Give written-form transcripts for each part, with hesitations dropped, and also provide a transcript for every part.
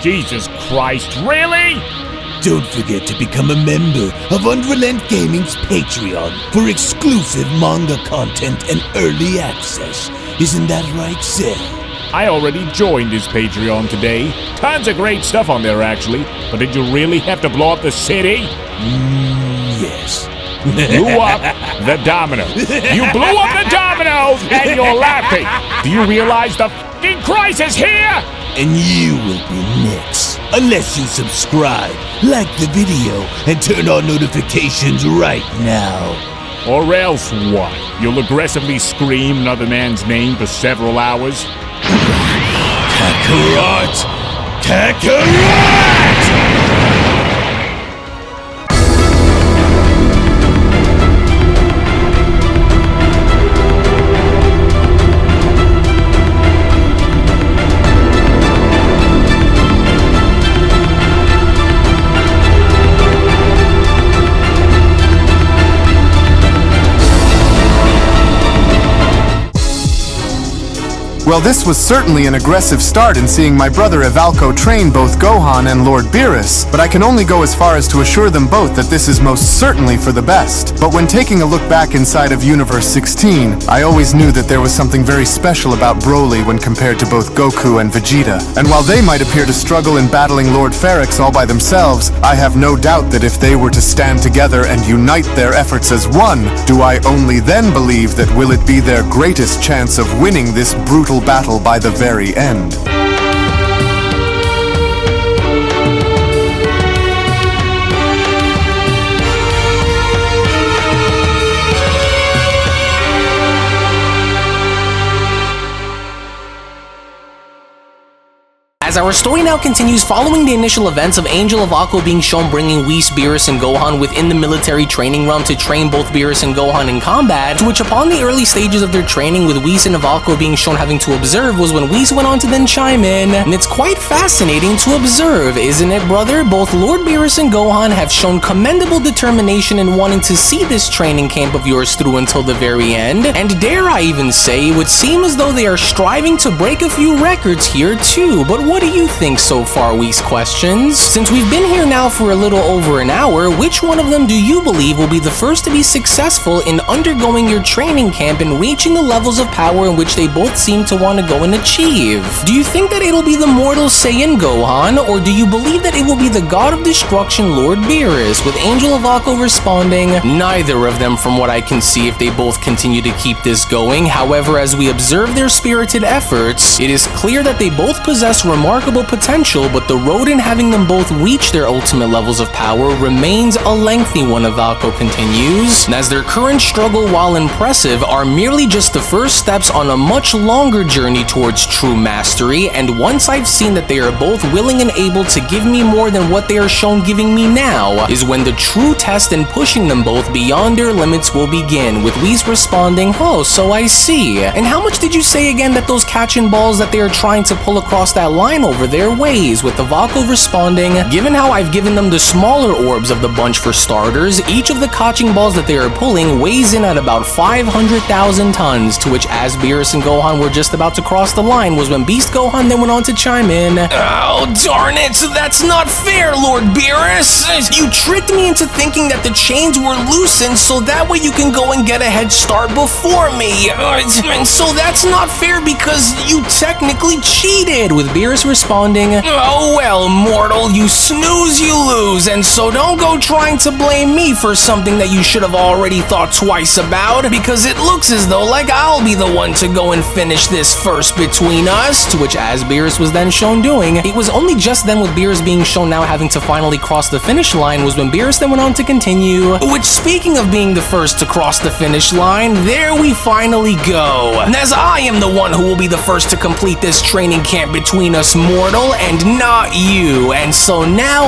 Jesus Christ, really? Don't forget to become a member of UnrealEntGaming's Patreon for exclusive manga content and early access. Isn't that right, Seth? I already joined his Patreon today. Tons of great stuff on there, actually. But did you really have to blow up the city? Yes. Blew up the domino. You blew up the dominoes and you're laughing. Do you realize the f***ing crisis here? And you will be next. Unless you subscribe, like the video, and turn on notifications right now. Or else what? You'll aggressively scream another man's name for several hours? Kakarot! Kakarot! Well, this was certainly an aggressive start in seeing my brother Ivalco train both Gohan and Lord Beerus, but I can only go as far as to assure them both that this is most certainly for the best. But when taking a look back inside of Universe 16, I always knew that there was something very special about Broly when compared to both Goku and Vegeta. And while they might appear to struggle in battling Lord Pharix all by themselves, I have no doubt that if they were to stand together and unite their efforts as one, do I only then believe that will it be their greatest chance of winning this brutal battle by the very end. As our story now continues following the initial events of Angel of Aqua being shown bringing Whis, Beerus, and Gohan within the military training realm to train both Beerus and Gohan in combat, to which upon the early stages of their training with Whis and Ivalco being shown having to observe was when Whis went on to then chime in, and it's quite fascinating to observe, isn't it, brother? Both Lord Beerus and Gohan have shown commendable determination in wanting to see this training camp of yours through until the very end, and dare I even say, it would seem as though they are striving to break a few records here too, but what do you think so far, Whis questions? Since we've been here now for a little over an hour, which one of them do you believe will be the first to be successful in undergoing your training camp and reaching the levels of power in which they both seem to want to go and achieve? Do you think that it'll be the mortal Saiyan Gohan, or do you believe that it will be the God of Destruction Lord Beerus, with Angel of Aqua responding, neither of them from what I can see if they both continue to keep this going. However, as we observe their spirited efforts, it is clear that they both possess remarkable potential, but the road in having them both reach their ultimate levels of power remains a lengthy one, Ivalco continues, as their current struggle, while impressive, are merely just the first steps on a much longer journey towards true mastery, and once I've seen that they are both willing and able to give me more than what they are shown giving me now, is when the true test in pushing them both beyond their limits will begin, with Whis responding, oh, so I see. And how much did you say again that those catching balls that they are trying to pull across that line over their ways, with Ivalco responding, given how I've given them the smaller orbs of the bunch for starters, each of the catching balls that they are pulling weighs in at about 500,000 tons, to which as Beerus and Gohan were just about to cross the line was when Beast Gohan then went on to chime in, oh darn it, that's not fair, Lord Beerus! You tricked me into thinking that the chains were loosened so that way you can go and get a head start before me, and so that's not fair because you technically cheated, with Beerus responding, oh well, mortal, you snooze, you lose, and so don't go trying to blame me for something that you should have already thought twice about, because it looks as though like I'll be the one to go and finish this first between us, to which as Beerus was then shown doing, it was only just then with Beerus being shown now having to finally cross the finish line was when Beerus then went on to continue, which speaking of being the first to cross the finish line, there we finally go, as I am the one who will be the first to complete this training camp between us, mortal, and not you, and so now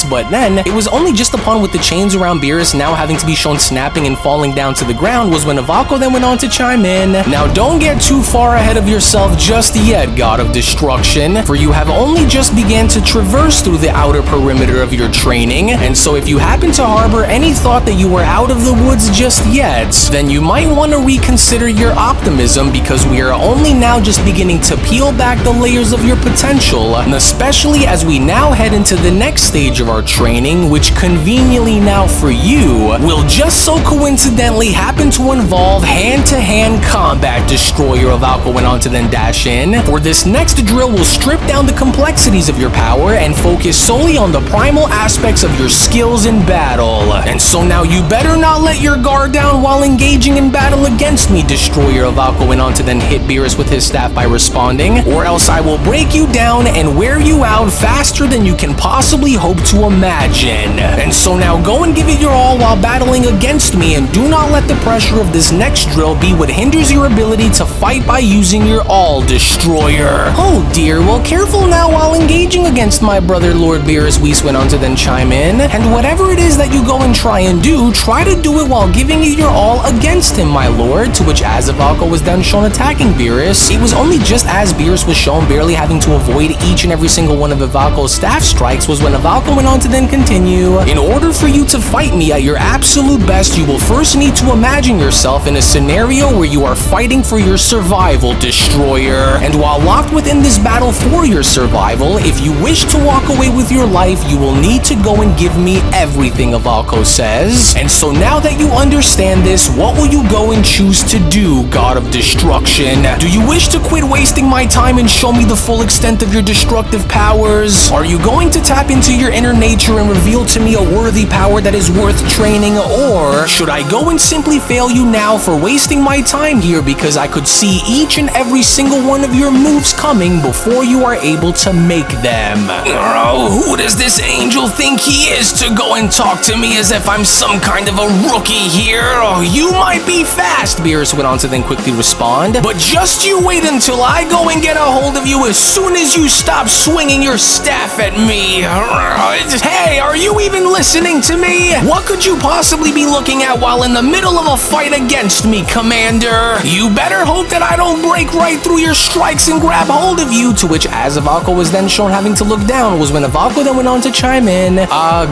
but then, it was only just upon with the chains around Beerus now having to be shown snapping and falling down to the ground was when Ivalco then went on to chime in, now don't get too far ahead of yourself just yet, God of Destruction, for you have only just began to traverse through the outer perimeter of your training, and so if you happen to harbor any thought that you were out of the woods just yet, then you might want to reconsider your optimism, because we are only now just beginning to peel back the layers of your potential crucial, especially as we now head into the next stage of our training, which conveniently now for you, will just so coincidentally happen to involve hand-to-hand combat, Destroyer of Alco went on to then dash in. For this next drill will strip down the complexities of your power and focus solely on the primal aspects of your skills in battle. And so now you better not let your guard down while engaging in battle against me, Destroyer of Alco went on to then hit Beerus with his staff by responding, or else I will break you down and wear you out faster than you can possibly hope to imagine. And so now go and give it your all while battling against me, and do not let the pressure of this next drill be what hinders your ability to fight by using your all, Destroyer. Oh dear, well careful now while engaging against my brother Lord Beerus, Whis went on to then chime in, and whatever it is that you go and try and do, try to do it while giving it your all against him, my lord, to which as Valko was then shown attacking Beerus, it was only just as Beerus was shown barely having to avoid each and every single one of Valko's staff strikes was when Valko went on to then continue. In order for you to fight me at your absolute best, you will first need to imagine yourself in a scenario where you are fighting for your survival, Destroyer. And while locked within this battle for your survival, if you wish to walk away with your life, you will need to go and give me everything, Valko says. And so now that you understand this, what will you go and choose to do, God of Destruction? Do you wish to quit wasting my time and show me the full extent of your destructive powers? Are you going to tap into your inner nature and reveal to me a worthy power that is worth training? Or should I go and simply fail you now for wasting my time here because I could see each and every single one of your moves coming before you are able to make them? Oh, who does this angel think he is to go and talk to me as if I'm some kind of a rookie here? Oh, you might be fast, Beerus went on to then quickly respond, but just you wait until I go and get a hold of you as soon as you stop swinging your staff at me. Hey, are you even listening to me? What could you possibly be looking at while in the middle of a fight against me, Commander? You better hope that I don't break right through your strikes and grab hold of you, to which as Valko was then shown having to look down was when Valko then went on to chime in.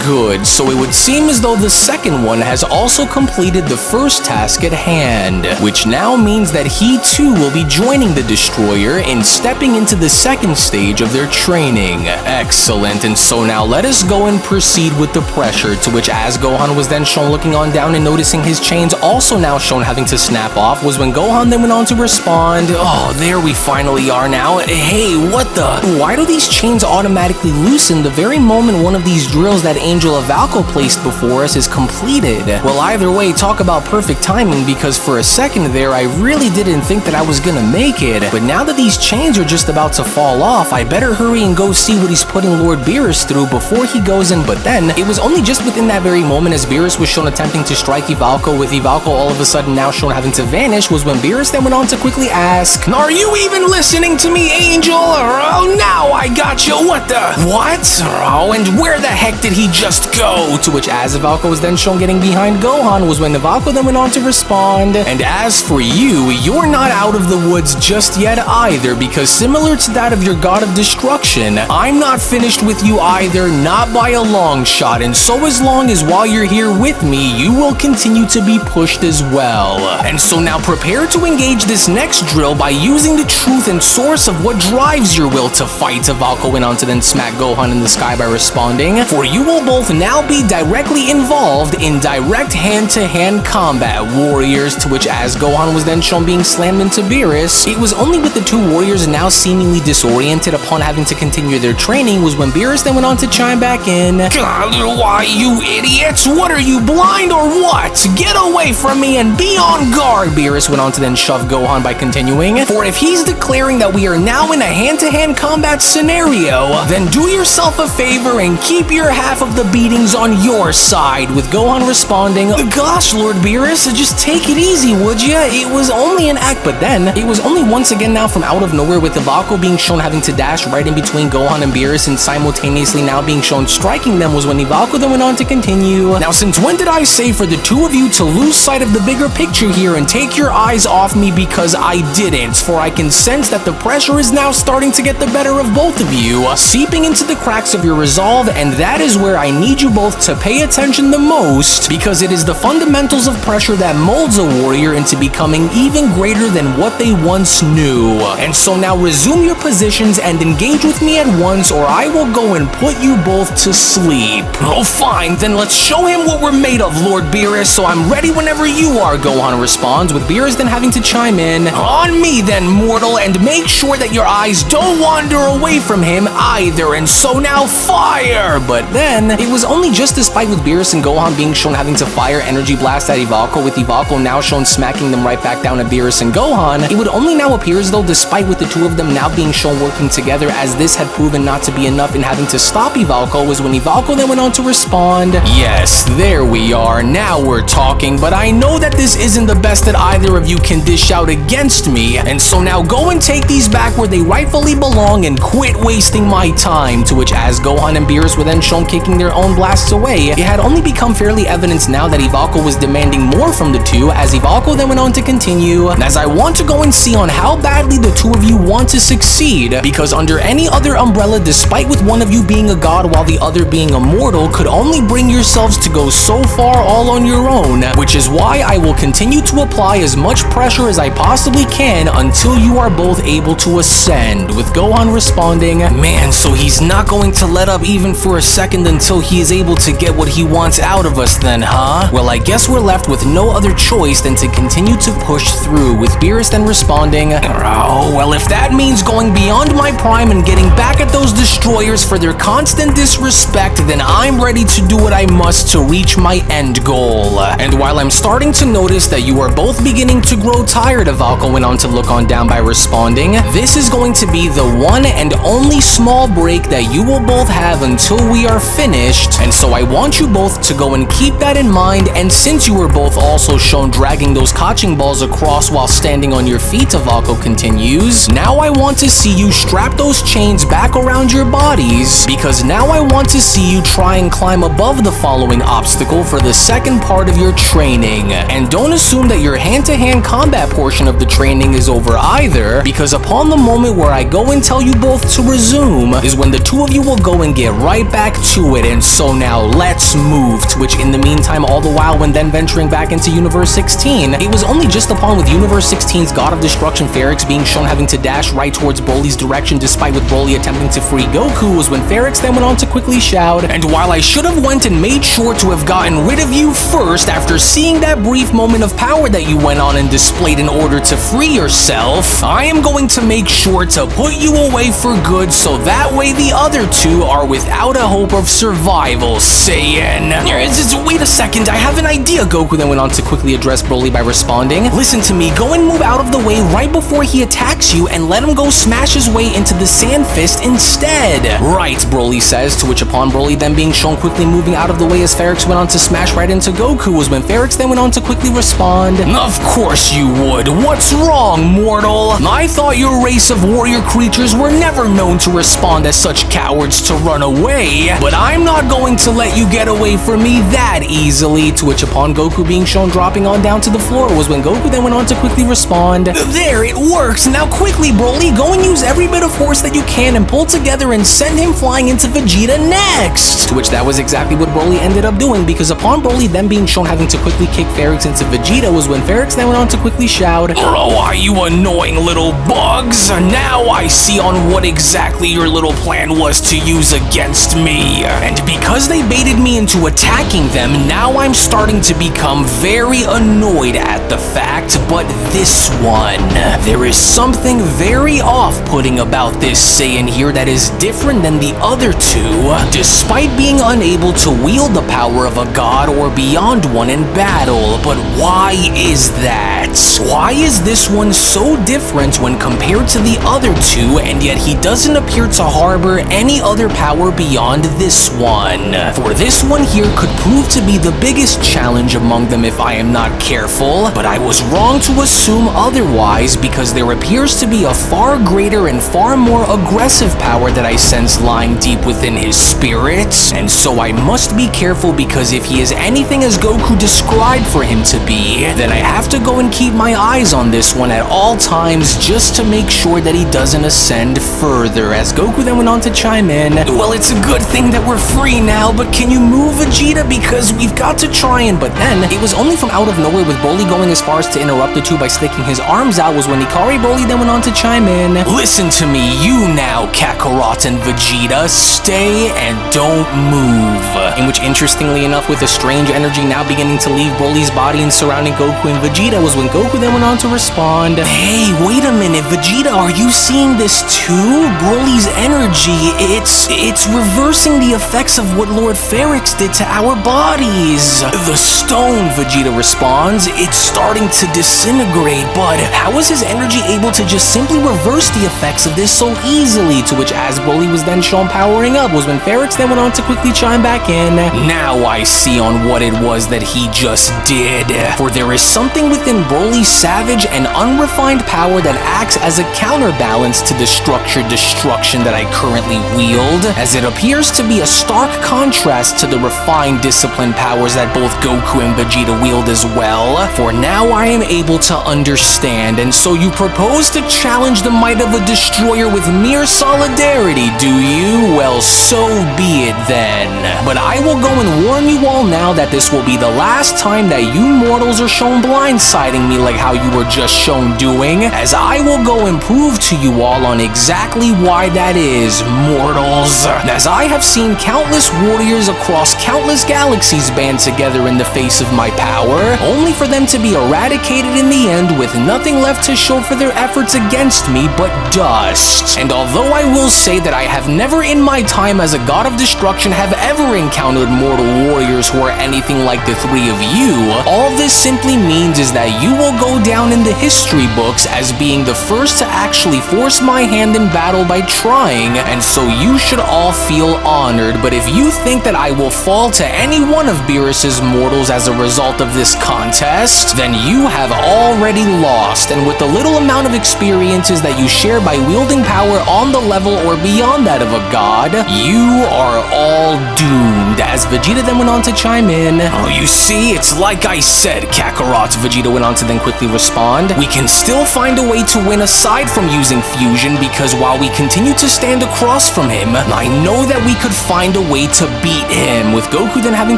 Good. So it would seem as though the second one has also completed the first task at hand, which now means that he too will be joining the Destroyer in stepping into the second stage of their training. Excellent. And so now let us go and proceed with the pressure, to which as Gohan was then shown looking on down and noticing his chains also now shown having to snap off was when Gohan then went on to respond. Oh, there we finally are now. Hey, what the? Why do these chains automatically loosen the very moment one of these drills that Angel of Valko placed before us is completed? Well, either way, talk about perfect timing, because for a second there I really didn't think that I was gonna make it, but now that these chains are just about to fall off, I better hurry and go see what he's putting Lord Beerus through before he goes in. But then, it was only just within that very moment as Beerus was shown attempting to strike Valko, with Valko all of a sudden now shown having to vanish, was when Beerus then went on to quickly ask, are you even listening to me, Angel? Oh, now I got you. What the? What? Oh, and where the heck did he just go? To which as Valko was then shown getting behind Gohan was when Valko then went on to respond, and as for you, you're not out of the woods just yet either, because similar to that of your God of Destruction, I'm not finished with you either, not by a long shot, and so as long as while you're here with me, you will continue to be pushed as well. And so now prepare to engage this next drill by using the truth and source of what drives your will to fight. Valko went on to then smack Gohan in the sky by responding, for you will both now be directly involved in direct hand-to-hand combat, warriors, to which as Gohan was then shown being slammed into Beerus, it was only with the two warriors now seemingly disoriented upon having to continue their training was when Beerus then went on to chime back in. God, why, you idiots? What are you, blind or what? Get away from me and be on guard, Beerus went on to then shove Gohan by continuing, for if he's declaring that we are now in a hand-to-hand combat scenario, then do yourself a favor and keep your half of the beatings on your side, with Gohan responding, gosh, Lord Beerus, just take it easy, would ya? It was only an act. But then, it was only once again now from out of nowhere with Valko being shown having to dash right in between Gohan and Beerus and simultaneously now being shown striking them was when Valko then went on to continue. Now, since when did I say for the two of you to lose sight of the bigger picture here and take your eyes off me? Because I didn't, for I can sense that the pressure is now starting to get the better of both of you, seeping into the cracks of your resolve, and that is where I need you both to pay attention the most, because it is the fundamentals of pressure that molds a warrior into becoming even greater than what they once knew. And so now resume your positions questions and engage with me at once, or I will go and put you both to sleep. Oh, fine, then let's show him what we're made of, Lord Beerus, so I'm ready whenever you are, Gohan responds, with Beerus then having to chime in. On me then, mortal, and make sure that your eyes don't wander away from him either, and so now fire! But then, it was only just despite with Beerus and Gohan being shown having to fire Energy Blast at Ivalco, with Ivalco now shown smacking them right back down at Beerus and Gohan, it would only now appear as though despite with the two of them now being shown working together, as this had proven not to be enough in having to stop Ivalco, was when Ivalco then went on to respond, yes, there we are, now we're talking, but I know that this isn't the best that either of you can dish out against me, and so now go and take these back where they rightfully belong and quit wasting my time, to which as Gohan and Beerus were then shown kicking their own blasts away, it had only become fairly evident now that Ivalco was demanding more from the two, as Ivalco then went on to continue, as I want to go and see on how badly the two of you want to succeed, because under any other umbrella, despite with one of you being a god while the other being a mortal, could only bring yourselves to go so far all on your own, which is why I will continue to apply as much pressure as I possibly can until you are both able to ascend, with Gohan responding, man, so he's not going to let up even for a second until he is able to get what he wants out of us then, huh? Well, I guess we're left with no other choice than to continue to push through, with Beerus then responding, oh, well, if that means going beyond my prime and getting back at those destroyers for their constant disrespect, then I'm ready to do what I must to reach my end goal. And while I'm starting to notice that you are both beginning to grow tired, Ivalco went on to look on down by responding, this is going to be the one and only small break that you will both have until we are finished, and so I want you both to go and keep that in mind, and since you were both also shown dragging those catching balls across while standing on your feet, Ivalco continues, now I want to see you strap those chains back around your bodies, because now I want to see you try and climb above the following obstacle for the second part of your training. And don't assume that your hand-to-hand combat portion of the training is over either, because upon the moment where I go and tell you both to resume is when the two of you will go and get right back to it, and so now let's move, to which in the meantime, all the while when then venturing back into Universe 16, it was only just upon with Universe 16's God of Destruction Pharix being shown having to dash right towards Broly's direction despite with Broly attempting to free Goku was when Pharix then went on to quickly shout, and while I should have went and made sure to have gotten rid of you first after seeing that brief moment of power that you went on and displayed in order to free yourself, I am going to make sure to put you away for good so that way the other two are without a hope of survival, Saiyan. Just wait a second, I have an idea, Goku then went on to quickly address Broly by responding, listen to me, go and move out of the way right before he attacks you and let him go smash his way into the Sand Fist instead. Right, Broly says, to which upon Broly then being shown quickly moving out of the way as Pharix went on to smash right into Goku was when Pharix then went on to quickly respond, of course you would, what's wrong, mortal? I thought your race of warrior creatures were never known to respond as such cowards to run away, but I'm not going to let you get away from me that easily, to which upon Goku being shown dropping on down to the floor was when Goku then went on to quickly respond, there, it works, now quickly Broly, go and use every bit of force that you can and pull together and send him flying into Vegeta next, to which that was exactly what Broly ended up doing, because upon Broly then being shown having to quickly kick Pharix into Vegeta was when Pharix then went on to quickly shout, oh, are you annoying little bugs? Now I see on what exactly your little plan was to use against me. And because they baited me into attacking them, now I'm starting to become very annoyed at the fact, but this one, there is something very off-putting about this Saiyan here that is different than the other two, despite being unable to wield the power of a god or beyond one in battle. But why is that? Why is this one so different when compared to the other two, and yet he doesn't appear to harbor any other power beyond this one? For this one here could prove to be the biggest challenge among them if I am not careful, but I was wrong to assume otherwise, because there appears to be a far greater and far more aggressive power that I sense lying deep within his spirit, and so I must be careful, because if he is anything as Goku described for him to be, then I have to go and keep keep my eyes on this one at all times just to make sure that he doesn't ascend further. As Goku then went on to chime in, well, it's a good thing that we're free now, but can you move, Vegeta? Because we've got to try and... But then, it was only from out of nowhere with Broly going as far as to interrupt the two by sticking his arms out was when Ikari Broly then went on to chime in. Listen to me, you now, Kakarot and Vegeta, stay and don't move. In which, interestingly enough, with a strange energy now beginning to leave Broly's body and surrounding Goku and Vegeta was when Goku then went on to respond, hey, wait a minute, Vegeta, are you seeing this too? Broly's energy, it's reversing the effects of what Lord Pharix did to our bodies. The stone, Vegeta responds, it's starting to disintegrate, but how is his energy able to just simply reverse the effects of this so easily? To which, as Broly was then shown powering up, was when Pharix then went on to quickly chime back in. Now I see on what it was that he just did. For there is something within Broly's savage and unrefined power that acts as a counterbalance to the structured destruction that I currently wield, as it appears to be a stark contrast to the refined disciplined powers that both Goku and Vegeta wield as well. For now I am able to understand, and so you propose to challenge the might of a destroyer with mere solidarity, do you? Well, so be it then. But I will go and warn you all now that this will be the last time that you mortals are shown blindsiding me like how you were just shown doing, as I will go and prove to you all on exactly why that is, mortals. As I have seen countless warriors across countless galaxies band together in the face of my power, only for them to be eradicated in the end with nothing left to show for their efforts against me but dust. And although I will say that I have never in my time as a god of destruction have ever encountered mortal warriors who are anything like the three of you, all this simply means is that you will go down in the history books as being the first to actually force my hand in battle by trying, and so you should all feel honored. But if you think that I will fall to any one of Beerus's mortals as a result of this contest, then you have already lost, and with the little amount of experiences that you share by wielding power on the level or beyond that of a god, you are all doomed. As Vegeta then went on to chime in, oh, you see, it's like I said, Kakarot, Vegeta went on to then quickly respond, we can still find a way to win aside from using fusion, because while we continue to stand across from him, I know that we could find a way to beat him, with Goku then having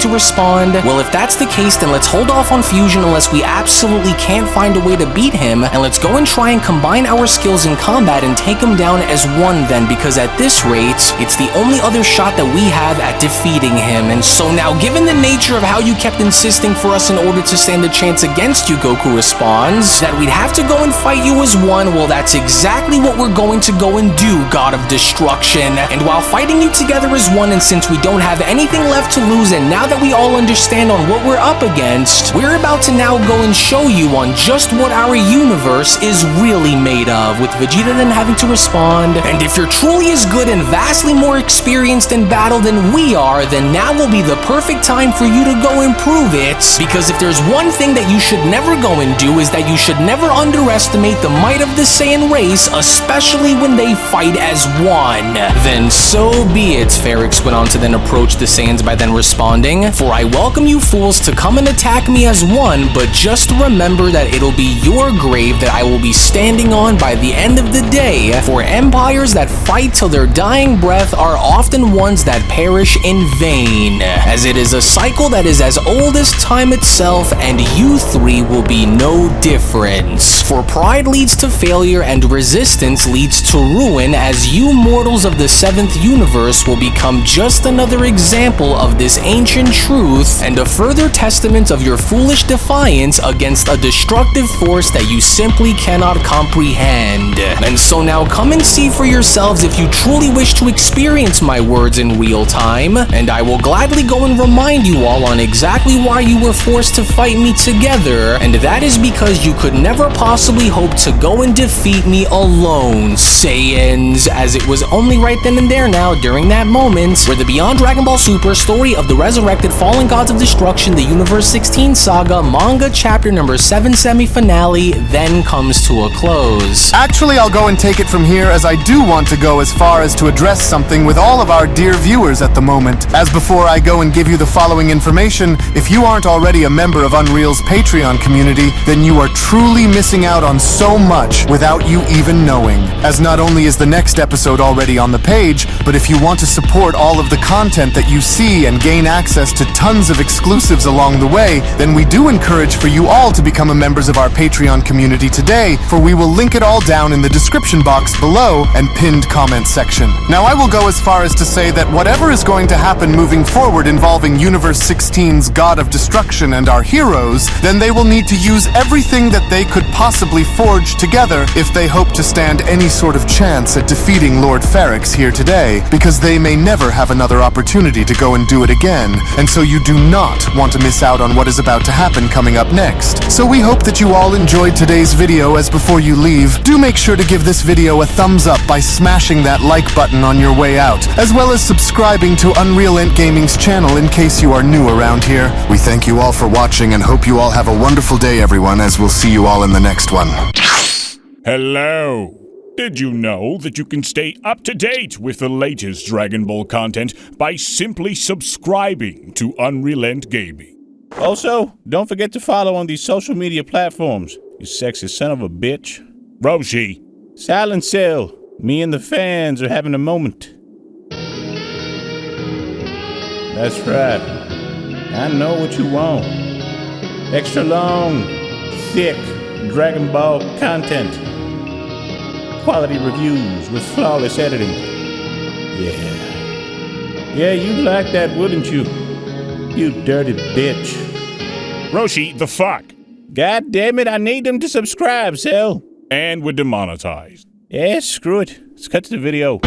to respond, well, if that's the case, then let's hold off on fusion unless we absolutely can't find a way to beat him, and let's go and try and combine our skills in combat and take him down as one then, because at this rate, it's the only other shot that we have at defeating him. And so now, given the nature of how you kept insisting for us in order to stand a chance against you, Goku responds, that we'd have to go and fight you as one, well, that's exactly what we're going to go and do, God of Destruction. And while fighting you together as one, and since we don't have anything left to lose, and now that we all understand on what we're up against, we're about to now go and show you on just what our universe is really made of, with Vegeta then having to respond, and if you're truly as good and vastly more experienced in battle than we are, then now will be the perfect time for you to go and prove it, because if there's one thing that you should never go and do is that you should never underestimate the might of the Saiyan race, especially when they fight as one. Then so be it, Pharix went on to then approach the Saiyans by then responding, for I welcome you fools to come and attack me as one, but just remember that it'll be your grave that I will be standing on by the end of the day, for empires that fight till their dying breath are often ones that perish in vain, as it is a cycle that is as old as time itself, and you three will be no different. For pride leads to failure and resistance leads to ruin, as you mortals of the 7th universe will become just another example of this ancient truth, and a further testament of your foolish defiance against a destructive force that you simply cannot comprehend. And so now come and see for yourselves if you truly wish to experience my words in real time, and I will gladly go and remind you all on exactly why you were forced to fight me together, and that is because you could never possibly hope to go and defeat me alone, Saiyans, as it was only right then and there now, during that moment, where the Beyond Dragon Ball Super story of the Resurrected Fallen Gods of Destruction, the Universe 16 Saga, Manga Chapter number 7 semi-finale then comes to a close. Actually, I'll go and take it from here, as I do want to go as far as to address something with all of our dear viewers at the moment. As before I go and give you the following information, if you aren't already a member of Unreal's Patreon community, then you are truly missing out on so much without you even knowing. As not only is the next episode already on the page, but if you want to support all of the content that you see and gain access to tons of exclusives along the way, then we do encourage for you all to become members of our Patreon community today, for we will link it all down in the description box below and pinned comment section. Now I will go as far as to say that whatever is going to happen moving forward involving Universe 16's God of Destruction and our heroes, then they will need to use everything that they could possibly forge together if they hope to stand any sort of chance at defeating Lord Pharix here today, because they may never have another opportunity to go and do it again, and so you do not want to miss out on what is about to happen coming up next. So we hope that you all enjoyed today's video. As before you leave, do make sure to give this video a thumbs up by smashing that like button on your way out, as well as subscribing to UnrealEntGaming's channel in case you are new around here. We thank you all for watching and hope you all have a wonderful day, everyone, as we'll see you all in the next one. Hello! Did you know that you can stay up to date with the latest Dragon Ball content by simply subscribing to UnrealEntGaming? Also, don't forget to follow on these social media platforms, you sexy son of a bitch. Roshi! Silent Cell, me and the fans are having a moment. That's right. I know what you want. Extra long, thick Dragon Ball content. Quality reviews with flawless editing. Yeah, you'd like that, wouldn't you? You dirty bitch. Roshi, the fuck? God damn it, I need them to subscribe, Cell. And we're demonetized. Yeah, screw it. Let's cut to the video.